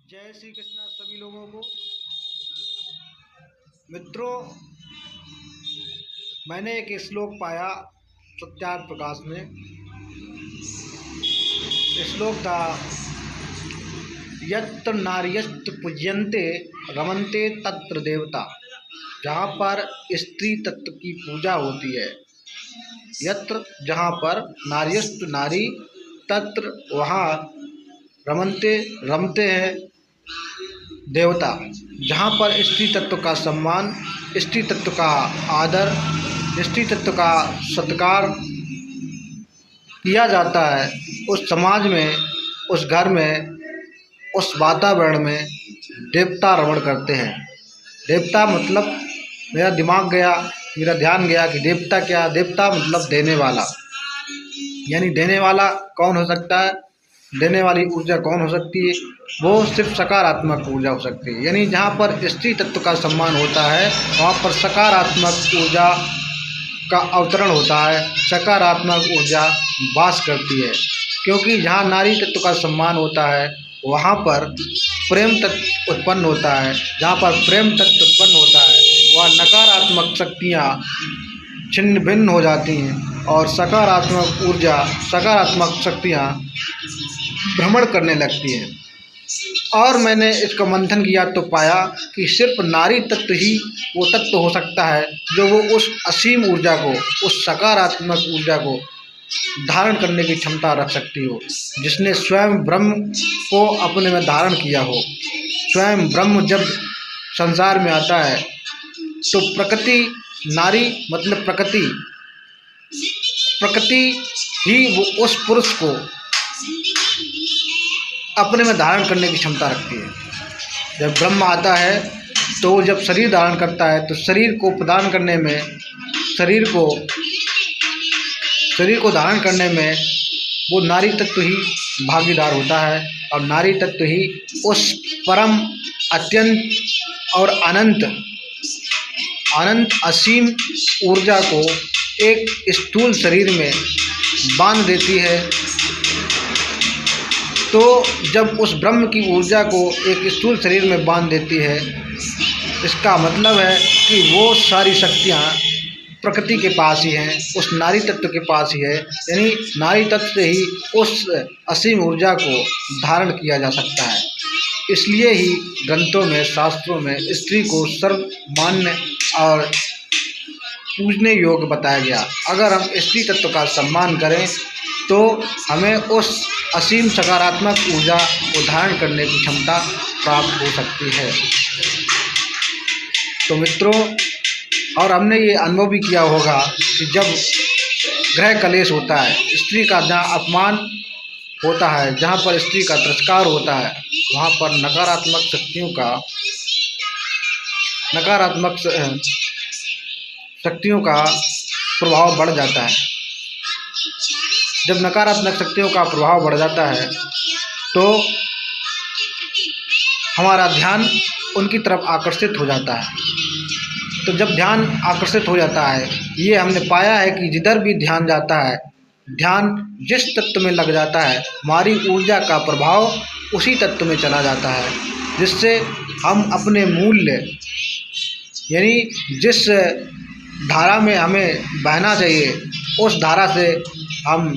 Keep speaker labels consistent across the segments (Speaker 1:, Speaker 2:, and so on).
Speaker 1: जय श्री कृष्णा सभी लोगों को। मित्रों, मैंने एक श्लोक पाया सत्यार्थ प्रकाश में। श्लोक था, यत्र नार्यस्त पूज्यन्ते रमन्ते तत्र देवता। जहाँ पर स्त्री तत्व की पूजा होती है, यत्र जहाँ पर नार्यस्त नारी, तत्र वहाँ रमन्ते रमते हैं देवता। जहाँ पर स्त्री तत्व का सम्मान, स्त्री तत्व का आदर, स्त्री तत्व का सत्कार किया जाता है, उस समाज में, उस घर में, उस वातावरण में देवता रमण करते हैं। देवता मतलब मेरा ध्यान गया कि देवता क्या? देवता मतलब देने वाला। यानी देने वाला कौन हो सकता है? देने वाली ऊर्जा कौन हो सकती है? वो सिर्फ सकारात्मक ऊर्जा हो सकती है। यानी जहाँ पर स्त्री तत्व का सम्मान होता है, वहाँ पर सकारात्मक ऊर्जा का अवतरण होता है, सकारात्मक ऊर्जा वास करती है। क्योंकि जहाँ नारी तत्व का सम्मान होता है, वहाँ पर प्रेम तत्व उत्पन्न होता है। जहाँ पर प्रेम तत्व उत्पन्न होता है, वह नकारात्मक शक्तियाँ छिन्न भिन्न हो जाती हैं और सकारात्मक ऊर्जा, सकारात्मक शक्तियाँ भ्रमण करने लगती हैं। और मैंने इसका मंथन किया तो पाया कि सिर्फ नारी तत्व ही वो तत्व हो सकता है जो वो उस असीम ऊर्जा को, उस सकारात्मक ऊर्जा को धारण करने की क्षमता रख सकती हो, जिसने स्वयं ब्रह्म को अपने में धारण किया हो। स्वयं ब्रह्म जब संसार में आता है तो प्रकृति, नारी मतलब प्रकृति ही वो उस पुरुष को अपने में धारण करने की क्षमता रखती है। जब ब्रह्म आता है तो जब शरीर धारण करता है तो शरीर को प्रदान करने में, शरीर को धारण करने में वो नारी तत्व ही भागीदार होता है। और नारी तत्व ही उस परम, अत्यंत और अनंत असीम ऊर्जा को एक स्थूल शरीर में बांध देती है। तो जब उस ब्रह्म की ऊर्जा को एक स्थूल शरीर में बांध देती है, इसका मतलब है कि वो सारी शक्तियाँ प्रकृति के पास ही हैं, उस नारी तत्व के पास ही है। यानी नारी तत्व से ही उस असीम ऊर्जा को धारण किया जा सकता है। इसलिए ही ग्रंथों में, शास्त्रों में स्त्री को सर्वमान्य और पूजने योग्य बताया गया। अगर हम स्त्री तत्व का सम्मान करें तो हमें उस असीम सकारात्मक ऊर्जा को धारण करने की क्षमता प्राप्त हो सकती है। तो मित्रों, और हमने ये अनुभव भी किया होगा कि जब गृह कलेश होता है, स्त्री का जहाँ अपमान होता है, जहाँ पर स्त्री का तिरस्कार होता है, वहाँ पर नकारात्मक शक्तियों का प्रभाव बढ़ जाता है। जब नकारात्मक शक्तियों का प्रभाव बढ़ जाता है तो हमारा ध्यान उनकी तरफ आकर्षित हो जाता है। तो जब ध्यान आकर्षित हो जाता है, ये हमने पाया है कि जिधर भी ध्यान जाता है, ध्यान जिस तत्व में लग जाता है, हमारी ऊर्जा का प्रभाव उसी तत्व में चला जाता है, जिससे हम अपने मूल्य, यानी जिस धारा में हमें बहना चाहिए, उस धारा से हम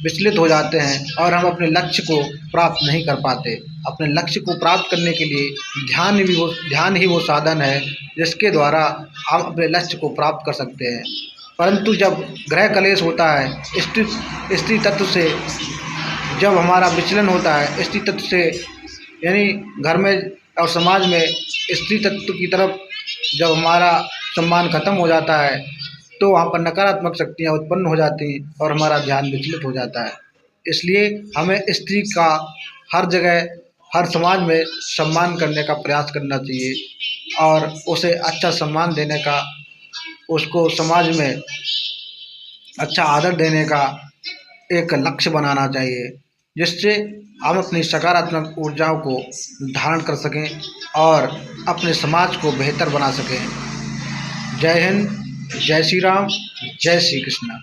Speaker 1: विचलित हो जाते हैं और हम अपने लक्ष्य को प्राप्त नहीं कर पाते। अपने लक्ष्य को प्राप्त करने के लिए ध्यान ही वो साधन है जिसके द्वारा हम अपने लक्ष्य को प्राप्त कर सकते हैं। परंतु जब गृह कलेश होता है, स्त्री तत्व से जब हमारा विचलन होता है, स्त्री तत्व से, यानी घर में और समाज में स्त्री तत्व की तरफ जब हमारा सम्मान खत्म हो जाता है, तो वहाँ पर नकारात्मक शक्तियाँ उत्पन्न हो जाती हैं और हमारा ध्यान विचलित हो जाता है। इसलिए हमें स्त्री का हर जगह, हर समाज में सम्मान करने का प्रयास करना चाहिए और उसे अच्छा सम्मान देने का, उसको समाज में अच्छा आदर देने का एक लक्ष्य बनाना चाहिए, जिससे हम अपनी सकारात्मक ऊर्जाओं को धारण कर सकें और अपने समाज को बेहतर बना सकें। जय हिंद, जय श्री राम, जय श्री कृष्ण।